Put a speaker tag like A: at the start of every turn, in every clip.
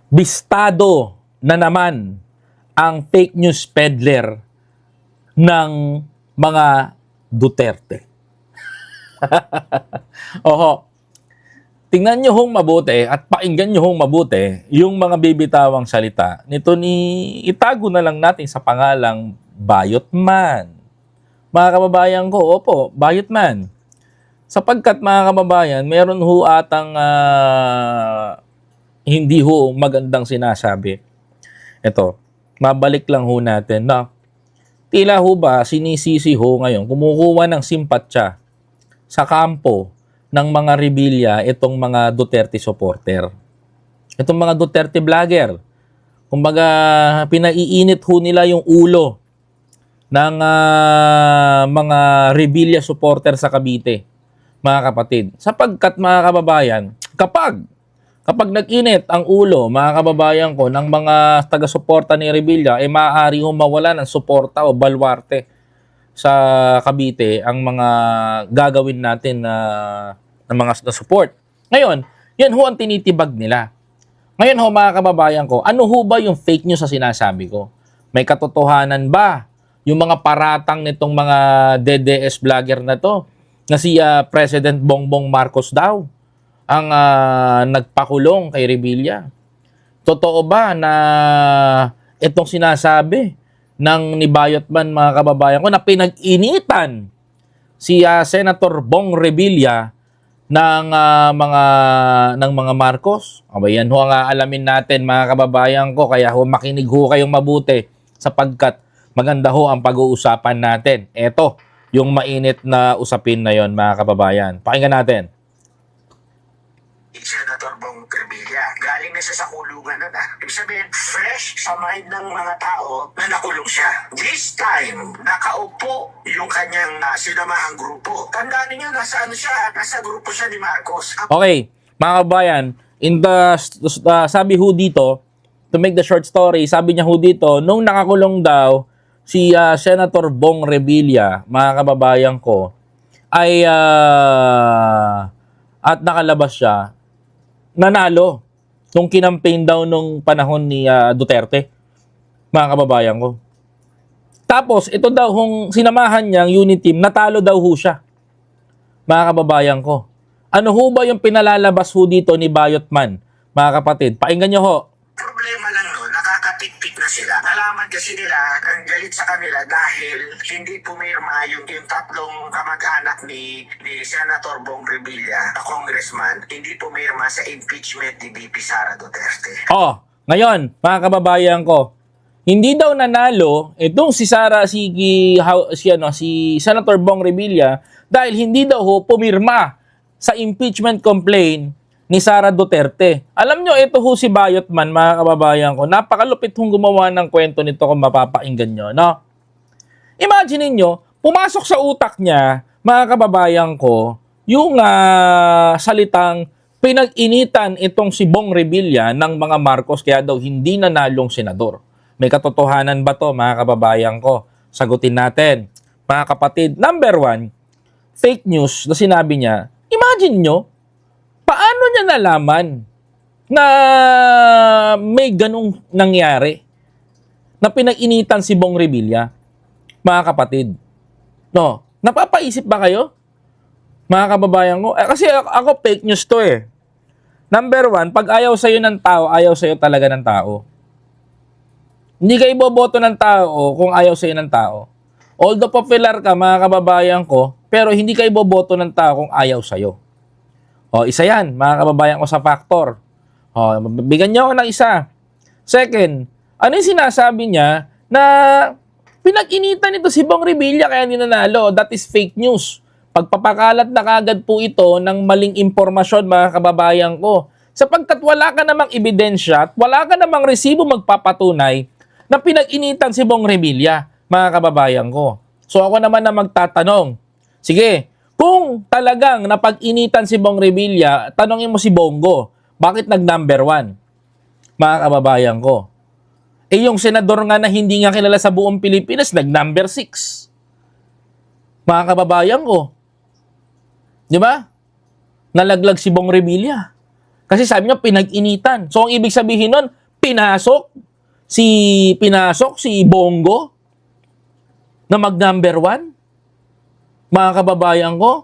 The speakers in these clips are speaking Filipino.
A: bistado na naman ang fake news peddler ng mga Duterte. Oho, tingnan nyo hong mabuti at pakinggan nyo hong mabuti yung mga bibitawang salita nito ni itago na lang natin sa pangalang Bayot Man. Mga kababayan ko, opo, Bayot Man. Sapagkat mga kababayan, meron ho atang hindi ho magandang sinasabi. Ito, mabalik lang ho natin na tila ho ba sinisisi ho ngayon, kumukuha ng simpatya sa kampo ng mga rebelya itong mga Duterte supporter. Itong mga Duterte vlogger. Kumbaga, pinaiinit ho nila yung ulo ng mga rebelya supporter sa Cavite, mga kapatid. Sapagkat mga kababayan, kapag nag-init ang ulo, mga kababayan ko, ng mga taga-suporta ni rebelya, ay maaari ho mawala ng suporta o balwarte sa Cavite ang mga gagawin natin na mga support. Ngayon, yan ho ang tinitibag nila. Ngayon ho mga kababayan ko, ano ho ba yung fake news sa sinasabi ko? May katotohanan ba yung mga paratang nitong mga DDS vlogger na to na si President Bongbong Marcos daw ang nagpakulong kay Rebilla? Totoo ba na itong sinasabi ng ni Bayot Man, mga kababayan ko, na pinag-initan si Senator Bong Revilla ng mga Marcos? Yan ho ang alamin natin, mga kababayan ko, kaya ho makinig ho kayong mabuti sapagkat maganda ho ang pag-uusapan natin. Eto, yung mainit na usapin na yon, mga kababayan. Pakinggan natin.
B: Senator Bong Revilla, galing na siya sa kulungan nun Ibig sabihin, fresh sa mind ng mga tao na nakulong siya. This time, nakaupo yung kanyang sinamahang grupo. Tandaan niyo, nasa grupo siya ni Marcos.
A: Okay, mga kababayan, sabi ho dito, to make the short story, sabi niya ho dito, nung nakakulong daw si Senator Bong Revilla, mga kababayan ko, ay at nakalabas siya, nanalo nung kinampaign daw nung panahon ni Duterte, mga kababayan ko. Tapos, ito daw hong sinamahan niyang unit team, natalo daw ho siya, mga kababayan ko. Ano ho ba yung pinalalabas ho dito ni Bayot Man, mga kapatid? Pakinggan niyo ho.
B: Problema lang no, nakakapikpik na sila. Nalaman kasi nila, ang galit sa kanila dahil hindi pumirma yung tatlong kamag-anak ni Senator Bong Revilla, na congressman, hindi pumirma sa impeachment ni VP Sara Duterte.
A: Ngayon, mga kababayan ko, hindi daw nanalo itong si Senator Bong Revilla dahil hindi daw ho pumirma sa impeachment complaint ni Sara Duterte. Alam nyo, ito ho si Bayot Man, mga kababayan ko. Napakalupit hong gumawa ng kwento nito kung mapapakinggan nyo, no? Imagine niyo, pumasok sa utak niya, mga kababayan ko, yung salitang pinag-initan itong si Bong Revilla ng mga Marcos kaya daw hindi nanalong senador. May katotohanan ba to, mga kababayan ko? Sagutin natin. Mga kapatid, number 1, fake news na sinabi niya. Imagine nyo, paano niya nalaman na may ganong nangyari na pinag-initan si Bong Revilla, mga kapatid? No, napapaisip ba kayo, mga kababayan ko? Kasi ako fake news to eh. Number 1, pag ayaw sa'yo ng tao, ayaw sa'yo talaga ng tao. Hindi ka iboboto ng tao kung ayaw sa'yo ng tao. Although popular ka, mga kababayan ko, pero hindi ka iboboto ng tao kung ayaw sa'yo. Isa yan, mga kababayan ko, sa factor. Bigyan niyo ako ng isa. Second, ano yung sinasabi niya na pinag-initan ito si Bong Revilla kaya ninanalo? That is fake news. Pagpapakalat na kagad po ito ng maling impormasyon, mga kababayan ko. Sapagkat wala ka namang ebidensya at wala ka namang resibo magpapatunay na pinag-initan si Bong Revilla, mga kababayan ko. So ako naman na magtatanong, sige, kung talagang napag-initan si Bong Revilla, tanongin mo si Bongo, bakit nag-number 1? Mga kababayan ko. Yung senador nga na hindi nga kilala sa buong Pilipinas, nag-number 6. Mga kababayan ko. Di ba? Nalaglag si Bong Revilla. Kasi sabi niya, pinag-initan. So, ang ibig sabihin nun, pinasok si Bongo na mag-number 1. Mga kababayan ko,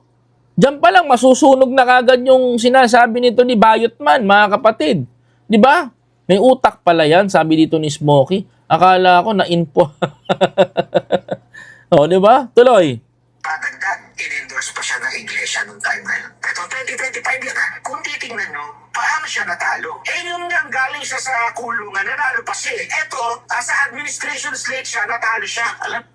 A: diyan pa lang masusunog na kagad yung sinasabi nito ni Bayotman, mga kapatid. Di ba? May utak pala yan, sabi dito ni Smokey. Akala ko na-info. O, di ba? Tuloy.
B: Patagdag, in-endorse pa siya ng iglesia nung time na yun. Ito, 2025 yan ha. Kung titingnan nyo, paano siya natalo? Yung nang galing siya sa kulungan, nanalo pa siya. Ito, sa administration slate siya, natalo siya. Alam?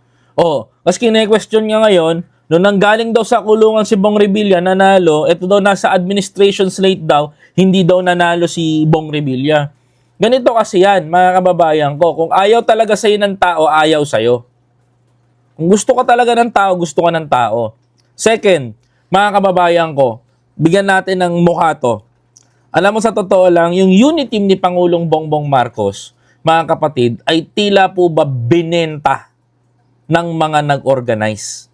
A: Kasi kine-question niya ngayon, nung nanggaling daw sa kulungan si Bong Revilla, nanalo, ito daw nasa administration slate daw, hindi daw nanalo si Bong Revilla. Ganito kasi yan, mga kababayan ko. Kung ayaw talaga sa'yo ng tao, ayaw sa'yo. Kung gusto ka talaga ng tao, gusto ka ng tao. Second, mga kababayan ko, bigyan natin ng mukha to. Alam mo, sa totoo lang, yung unity team ni Pangulong Bongbong Marcos, mga kapatid, ay tila po ba binenta ng mga nag-organize.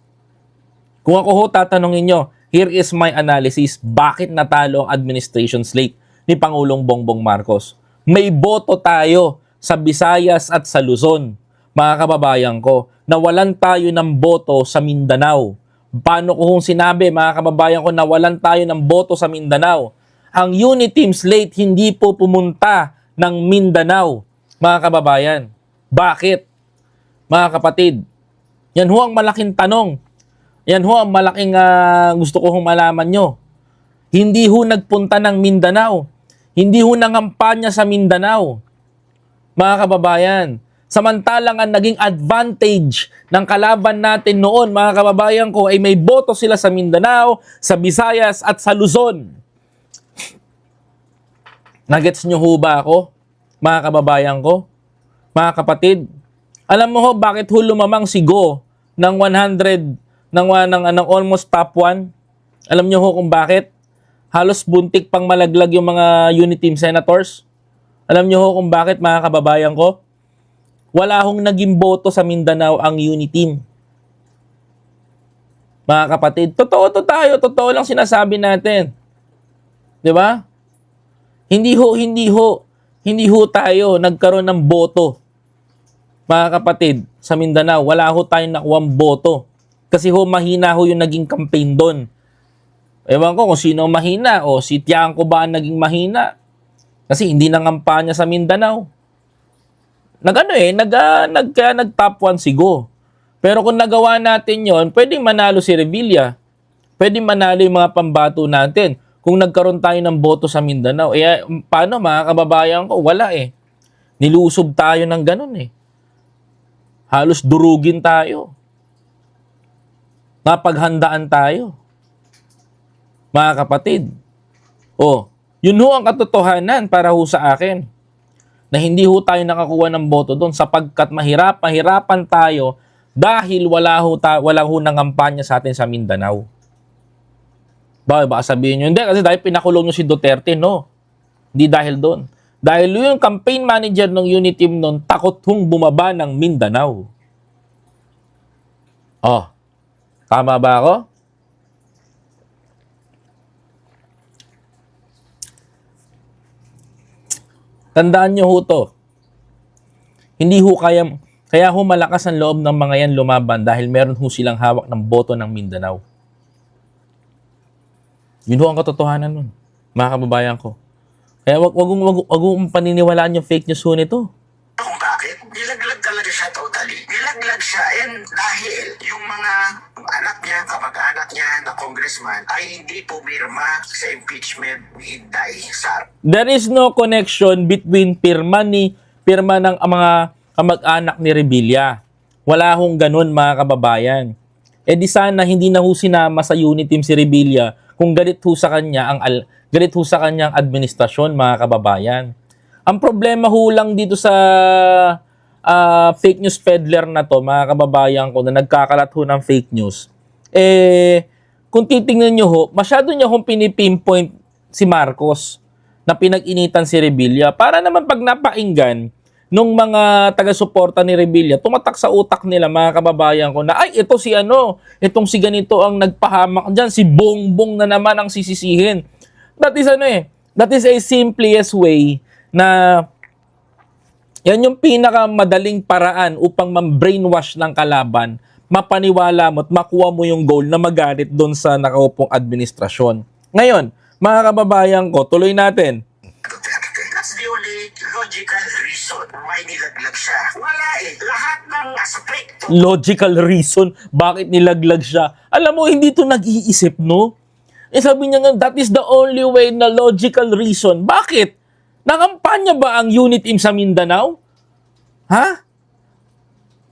A: Kung ako ho tatanungin nyo, here is my analysis, bakit natalo ang administration slate ni Pangulong Bongbong Marcos? May boto tayo sa Visayas at sa Luzon, mga kababayan ko, nawalan tayo ng boto sa Mindanao. Paano ko kung sinabi, mga kababayan ko, nawalan tayo ng boto sa Mindanao? Ang unity team slate hindi po pumunta ng Mindanao, mga kababayan. Bakit? Mga kapatid, yan ho ang malaking tanong. Yan ho ang malaking gusto ko hong malaman nyo. Hindi ho nagpunta ng Mindanao. Hindi ho nangampanya sa Mindanao. Mga kababayan, samantalang ang naging advantage ng kalaban natin noon, mga kababayan ko, ay may boto sila sa Mindanao, sa Visayas at sa Luzon. Nagets nyo ho ba ako, mga kababayan ko? Mga kapatid, alam mo ho bakit ho lumamang si Go ng 100, ng almost top 1? Alam nyo ho kung bakit? Halos buntik pang malaglag yung mga unity team senators. Alam nyo ho kung bakit, mga kababayan ko? Wala hong naging boto sa Mindanao ang unity team. Mga kapatid, totoo to tayo, totoo lang sinasabi natin. 'Di ba? Hindi ho tayo nagkaroon ng boto. Mga kapatid, sa Mindanao, wala ho tayong nakuwang boto. Kasi ho, mahina ho yung naging campaign doon. Ewan ko kung sino mahina o si Tiangco ba ang naging mahina. Kasi hindi nangampanya sa Mindanao. Nag-top 1 si Go. Pero kung nagawa natin yon, pwedeng manalo si Revilla. Pwedeng manalo yung mga pambato natin. Kung nagkaroon tayo ng boto sa Mindanao. Paano, mga kababayan ko? Wala eh. Nilusob tayo ng ganun eh. Halos durugin tayo. Mapaghandaan tayo. Mga kapatid. Yun ho ang katotohanan para ho sa akin. Na hindi ho tayo nakakuha ng boto doon sapagkat mahirapan tayo dahil wala ho nangampanya sa atin sa Mindanao. Baka sabihin nyo, hindi kasi dahil pinakulong nyo si Duterte, no. Hindi dahil doon. Dahil yung campaign manager ng unity team noon, takot hong bumaba ng Mindanao. Tama ba ako? Tandaan nyo ho to. Hindi ho kaya ho malakas ang loob ng mga yan lumaban dahil meron ho silang hawak ng boto ng Mindanao. Yun ho ang katotohanan nun, mga kababayan ko. Kaya wag mong paniniwalaan yung fake news ho nito.
B: Kung bakit? Nilaglag talaga siya totally. Nilaglag siya dahil yung mga anak niya, kamag-anak niya na congressman ay hindi pumirma sa impeachment ni Inday Sara.
A: There is no connection between pirma ng mga kamag-anak ni Revilla. Wala hong ganun, mga kababayan. Di sana hindi na ho sinama sa unity team si Revilla kung galit ho sa kanya ang administrasyon, mga kababayan. Ang problema ho lang dito sa fake news peddler na to, mga kababayan ko, na nagkakalat ho ng fake news, kung titingnan nyo ho, masyado nyo hong pinipinpoint si Marcos na pinag-initan si Revilla para naman pag napakinggan nung mga taga-suporta ni Revilla, tumatak sa utak nila, mga kababayan ko, na ay, ito si itong si ganito ang nagpahamak dyan, si Bongbong na naman ang sisisihin. That is That is a simplest way na yan yung pinakamadaling paraan upang ma-brainwash ng kalaban, mapaniwala mo at makuha mo yung goal na magalit doon sa nakaupong administrasyon. Ngayon, mga kababayan ko, tuloy natin.
B: That's the only logical reason why nilaglag siya. Wala eh. Lahat ng aspekto.
A: Logical reason bakit nilaglag siya. Alam mo, hindi to nag-iisip, no? Sabi niya nga, that is the only way na logical reason. Bakit? Nangampanya ba ang UNITIM sa Mindanao? Ha?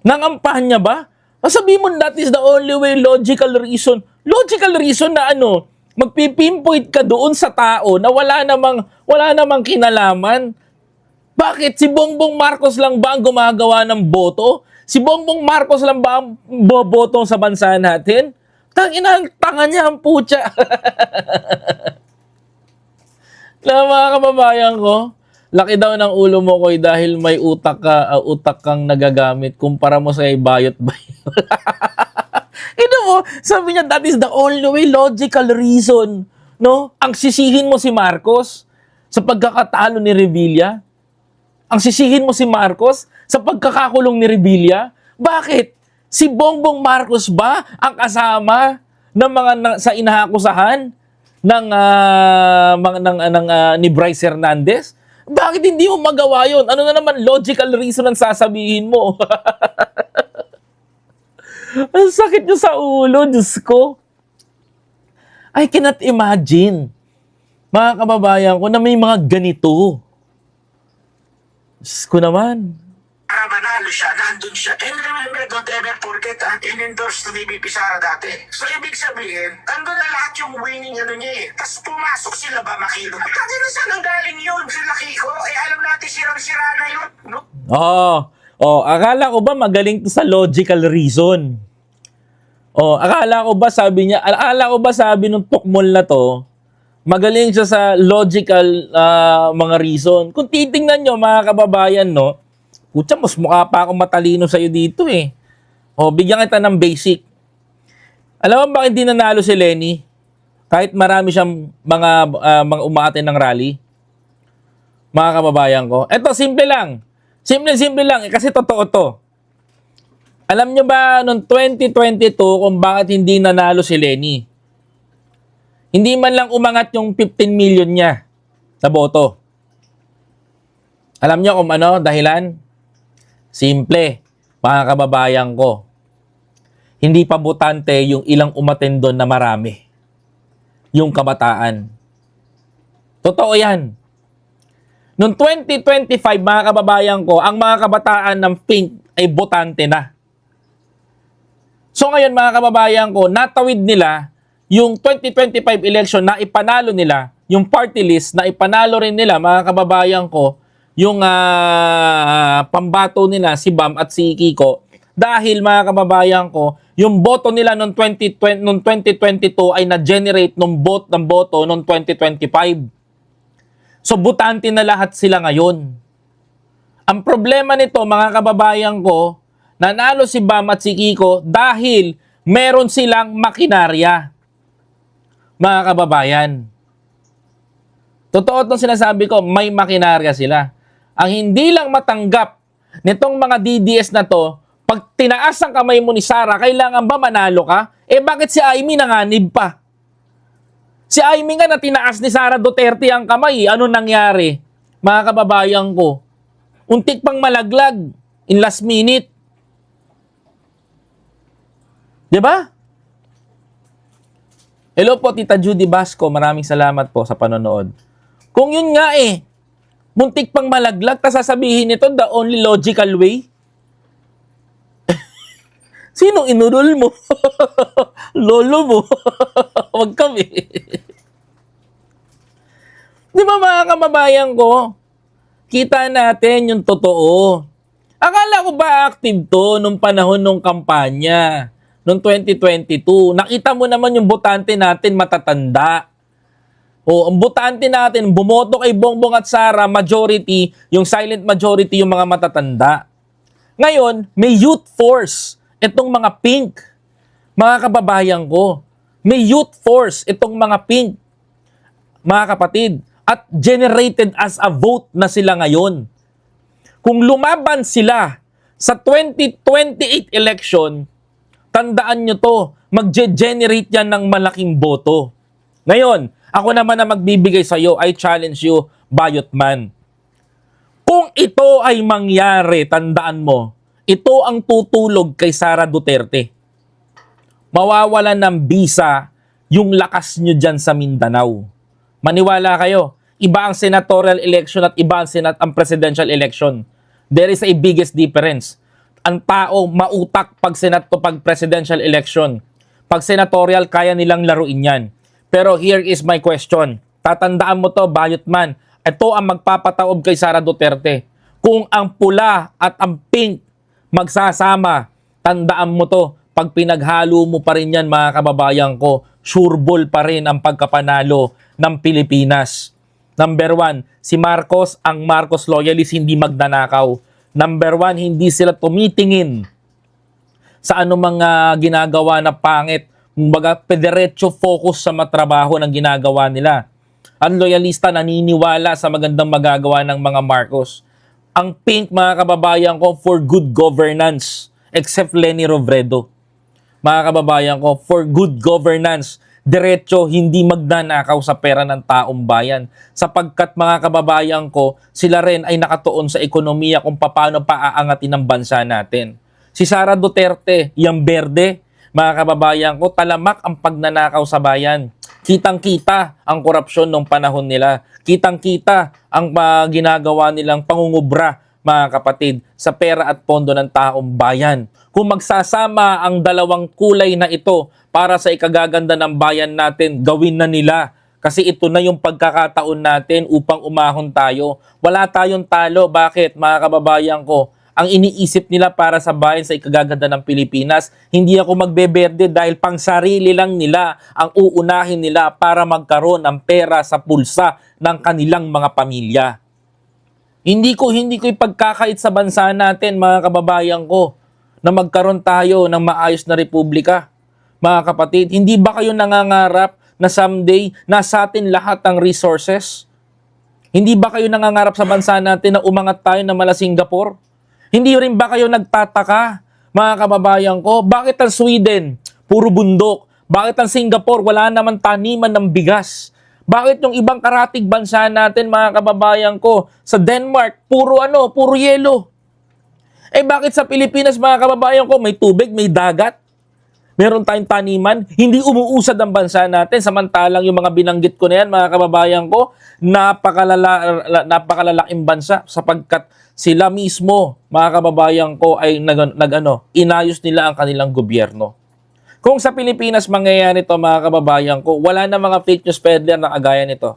A: Nangampanya ba? Sabi mo, that is the only way, logical reason. Logical reason na ano? Magpipinpoint ka doon sa tao na wala namang kinalaman. Bakit? Si Bongbong Marcos lang ba ang gumagawa ng boto? Si Bongbong Marcos lang ba ang boboto sa bansa natin? Tanga niya ang putya. Na mga kababayan ko, laki daw ng ulo mo ko'y dahil may utak kang nagagamit kumpara mo sa bayot ba? Mo, sabi niya, that is the only way, logical reason. No? Ang sisihin mo si Marcos sa pagkakatalo ni Revilla? Ang sisihin mo si Marcos sa pagkakakulong ni Revilla? Bakit? Si Bongbong Marcos ba ang kasama ng mga sa inahakusahan ni Bryce Hernandez? Bakit hindi mo magawa yun? Ano na naman logical reason ang sasabihin mo? Ang sakit nyo sa ulo, Diyos ko. I cannot imagine, mga kababayan ko, na may mga ganito. Diyos ko naman.
B: Para manalo siya, nandun siya. And remember, don't ever forget, in-endorse to VP Sara dati. So, ibig sabihin, nandun na lahat yung winning ano niya eh. Tapos pumasok sila ba makilo? At na saan ang galing yun? Sila Kiko, alam natin sirang-sira na yun. No?
A: Akala ko ba magaling to sa logical reason? Akala ko ba sabi nung tukmol na to, magaling siya sa logical mga reason. Kung titingnan nyo mga kababayan, no, putya, mas mukha pa ako matalino sa'yo dito eh. Bigyan kita ng basic. Alam mo bakit hindi nanalo si Lenny? Kahit marami siyang mga umaattend ng rally? Mga kababayan ko. Eto, simple lang. Simple lang. Kasi totoo to. Alam nyo ba noong 2022 kung bakit hindi nanalo si Lenny? Hindi man lang umangat yung 15 million niya sa boto. Alam nyo kung ano dahilan? Simple, mga kababayan ko. Hindi pa botante yung ilang umattend doon na marami. Yung kabataan. Totoo yan. Noong 2025, mga kababayan ko, ang mga kabataan ng Pink ay botante na. So ngayon, mga kababayan ko, natawid nila yung 2025 election na ipanalo nila, yung party list na ipanalo rin nila, mga kababayan ko, yung pambato nila, si Bam at si Kiko. Dahil, mga kababayan ko, yung boto nila noong 2022 ay na-generate ng boto noong 2025. So, butante na lahat sila ngayon. Ang problema nito, mga kababayan ko, nanalo si Bam at si Kiko dahil meron silang makinarya. Mga kababayan. Totoo itong sinasabi ko, may makinarya sila. Ang hindi lang matanggap nitong mga DDS na to, pag tinaas ang kamay mo ni Sara, kailangan ba manalo ka? Bakit si Amy nanganib pa? Si Amy nga na tinaas ni Sara Duterte ang kamay. Ano nangyari? Mga kababayan ko, untik pang malaglag in last minute. Diba? Hello po, Tita Judy Basco. Maraming salamat po sa panonood. Kung yun nga muntik pang malaglag, tas sasabihin nito the only logical way. Sino inurol mo? Lolo mo? Wag kami. Di ba mga kababayan ko? Kita natin yung totoo. Akala ko ba active to nung panahon ng kampanya? Noong 2022. Nakita mo naman yung botante natin matatanda. Ang botante natin, bumoto kay Bongbong at Sara, majority, yung silent majority, yung mga matatanda. Ngayon, may youth force. Itong mga pink, mga kababayan ko, may youth force itong mga pink. Mga kapatid, at generated as a vote na sila ngayon. Kung lumaban sila sa 2028 election, tandaan nyo to, mag-generate yan ng malaking boto. Ngayon, ako naman na magbibigay sa iyo, I challenge you, Bayotman. Kung ito ay mangyari, tandaan mo, ito ang tutulog kay Sara Duterte. Mawawalan ng bisa yung lakas nyo dyan sa Mindanao. Maniwala kayo, iba ang senatorial election at iba ang presidential election. There is a biggest difference. Ang tao mautak pag pag presidential election. Pag senatorial, kaya nilang laruin yan. Pero here is my question. Tatandaan mo to, Bayotman. Ito ang magpapataob kay Sara Duterte. Kung ang pula at ang pink magsasama, tandaan mo to, pag pinaghalo mo pa rin yan, mga kababayan ko, sureball pa rin ang pagkapanalo ng Pilipinas. Number 1, si Marcos, ang Marcos loyalist, hindi magnanakaw. Number 1, hindi sila tumitingin sa anumang ginagawa na pangit. Kumbaga, pederecho focus sa matrabaho ng ginagawa nila. Ang loyalista naniniwala sa magandang magagawa ng mga Marcos. Ang pink, mga kababayan ko, for good governance. Except Leni Robredo. Mga kababayan ko, for good governance. Diretso, hindi magnanakaw sa pera ng taong bayan. Sapagkat mga kababayan ko, sila rin ay nakatuon sa ekonomiya kung paano paaangatin ang bansa natin. Si Sara Duterte, yung berde, mga kababayan ko, talamak ang pagnanakaw sa bayan. Kitang-kita ang korupsyon nung panahon nila. Kitang-kita ang ginagawa nilang pangungubra, mga kapatid, sa pera at pondo ng taong bayan. Kung magsasama ang dalawang kulay na ito para sa ikagaganda ng bayan natin, gawin na nila. Kasi ito na yung pagkakataon natin upang umahon tayo. Wala tayong talo. Bakit, mga kababayan ko? Ang iniisip nila para sa bayan sa ikagaganda ng Pilipinas, hindi ako magbeberde dahil pang sarili lang nila ang uunahin nila para magkaroon ng pera sa pulsa ng kanilang mga pamilya. Hindi ko ipagkakait sa bansa natin, mga kababayan ko, na magkaroon tayo ng maayos na republika. Mga kapatid, hindi ba kayo nangangarap na someday nasa atin lahat ang resources? Hindi ba kayo nangangarap sa bansa natin na umangat tayo na mala Singapore? Hindi rin ba kayo nagtataka, mga kababayan ko? Bakit ang Sweden, puro bundok? Bakit ang Singapore, wala naman taniman ng bigas? Bakit yung ibang karatig bansa natin, mga kababayan ko, sa Denmark, puro yelo? Bakit sa Pilipinas, mga kababayan ko, may tubig, may dagat? Meron tayong taniman, hindi umuusad ang bansa natin, samantalang yung mga binanggit ko na yan, mga kababayan ko, napakalalaking bansa sapagkat sila mismo, mga kababayan ko, ay inayos nila ang kanilang gobyerno. Kung sa Pilipinas mangyayari ito, mga kababayan ko, wala na mga fake news peddler na kagaya nito.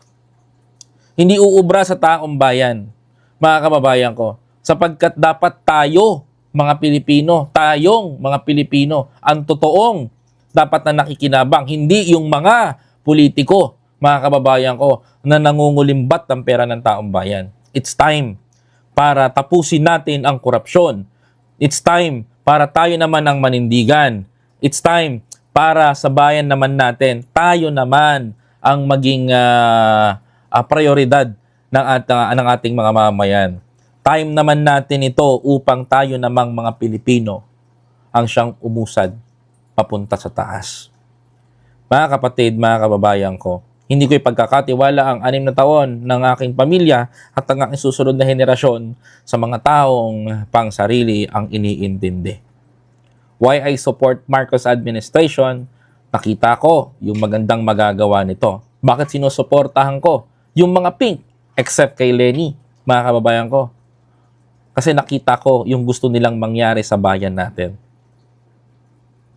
A: Hindi uubra sa taong bayan, mga kababayan ko, sapagkat dapat tayo, tayong mga Pilipino, ang totoong dapat na nakikinabang, hindi yung mga politiko, mga kababayan ko, na nangungulimbat ng pera ng taong bayan. It's time para tapusin natin ang korupsyon. It's time para tayo naman ang manindigan. It's time para sa bayan naman natin, tayo naman ang maging prioridad ng ating mga mamamayan. Time naman natin ito upang tayo namang mga Pilipino ang siyang umusad papunta sa taas. Mga kapatid, mga kababayan ko, hindi ko ipagkakatiwala ang 6 na taon ng aking pamilya at ang aking susunod na henerasyon sa mga taong pangsarili ang iniintindi. Why I support Marcos administration? Nakita ko yung magandang magagawa nito. Bakit sinusuportahan ko yung mga pink except kay Leni, mga kababayan ko? Kasi nakita ko yung gusto nilang mangyari sa bayan natin.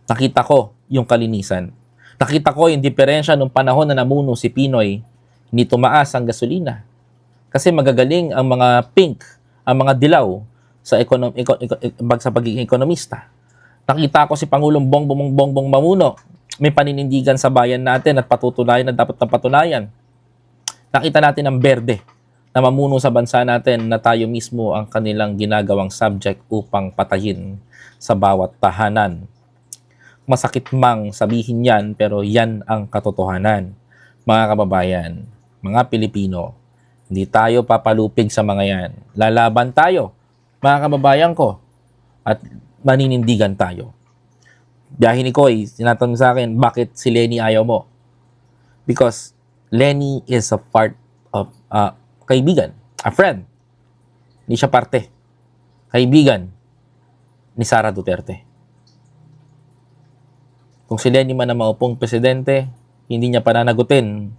A: Nakita ko yung kalinisan. Nakita ko yung diferensya nung panahon na namuno si Pinoy, hindi tumaas ang gasolina. Kasi magagaling ang mga pink, ang mga dilaw sa pagiging ekonomista. Nakita ko si Pangulong Bongbong Mamuno, may paninindigan sa bayan natin at patutunayan na dapat na patunayan. Nakita natin ang berde na mamuno sa bansa natin na tayo mismo ang kanilang ginagawang subject upang patayin sa bawat tahanan. Masakit mang sabihin yan, pero yan ang katotohanan. Mga kababayan, mga Pilipino, Hindi tayo papalupig sa mga yan. Lalaban tayo, mga kababayan ko. At maninindigan tayo. Biyahe ni Koy, tinatanong sa akin, bakit si Lenny ayaw mo? Because Lenny is a part of kaibigan, a friend. Hindi siya parte. Kaibigan ni Sara Duterte. Kung si Lenny man ang maupong presidente, hindi niya pananagutin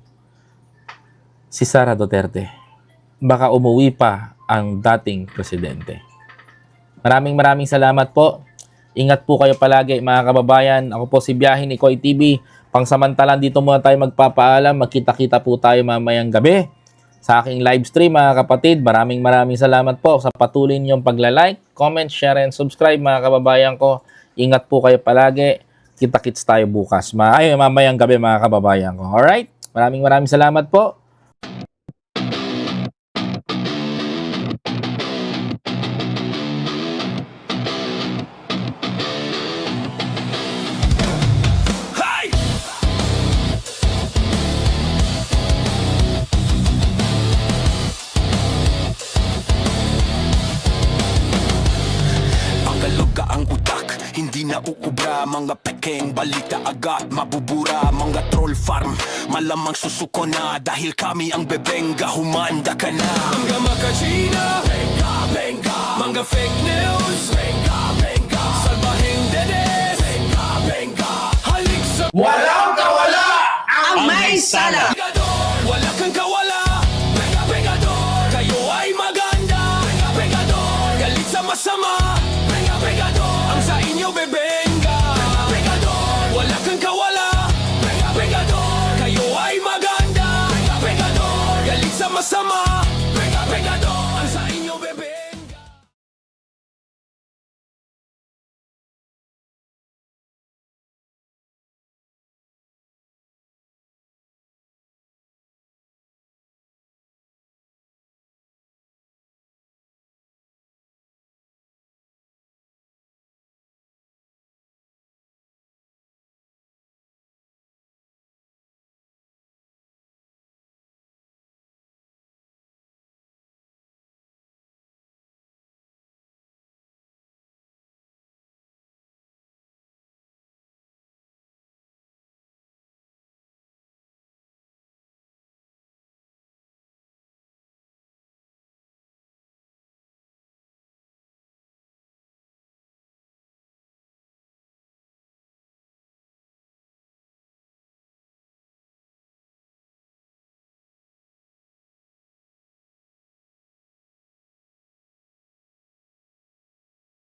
A: si Sara Duterte. Baka umuwi pa ang dating presidente. Maraming salamat po. Ingat po kayo palagi mga kababayan. Ako po si Biyahe ni Koy TV. Pangsamantalan dito muna tayo magpapaalam. Magkita-kita po tayo mamayang gabi sa aking live stream mga kapatid. Maraming salamat po sa patuloy niyong pagla-like, comment, share, and subscribe mga kababayan ko. Ingat po kayo palagi. Kita-kits tayo bukas. Mamayang gabi mga kababayan ko. Alright? Maraming salamat po.
C: Hindi na uubra, mga pekeng balita agad mabubura. Mga troll farm, malamang susuko na. Dahil kami ang bebenga, humanda ka na. Mga makachina, benga, benga. Mga fake news, benga, benga. Salbahing dedes, benga, benga. Halik sa
D: Walang kawala ang may sala.
C: Pegador, wala kang kawala. Benga, bengador, kayo ay maganda. Benga, bengador, galit sa masama. Benga, bengador, ang sa inyo bebenga. Benga, bengador, wala kang kawala. Benga, bengador, kayo ay maganda. Benga, bengador, galit sa masama.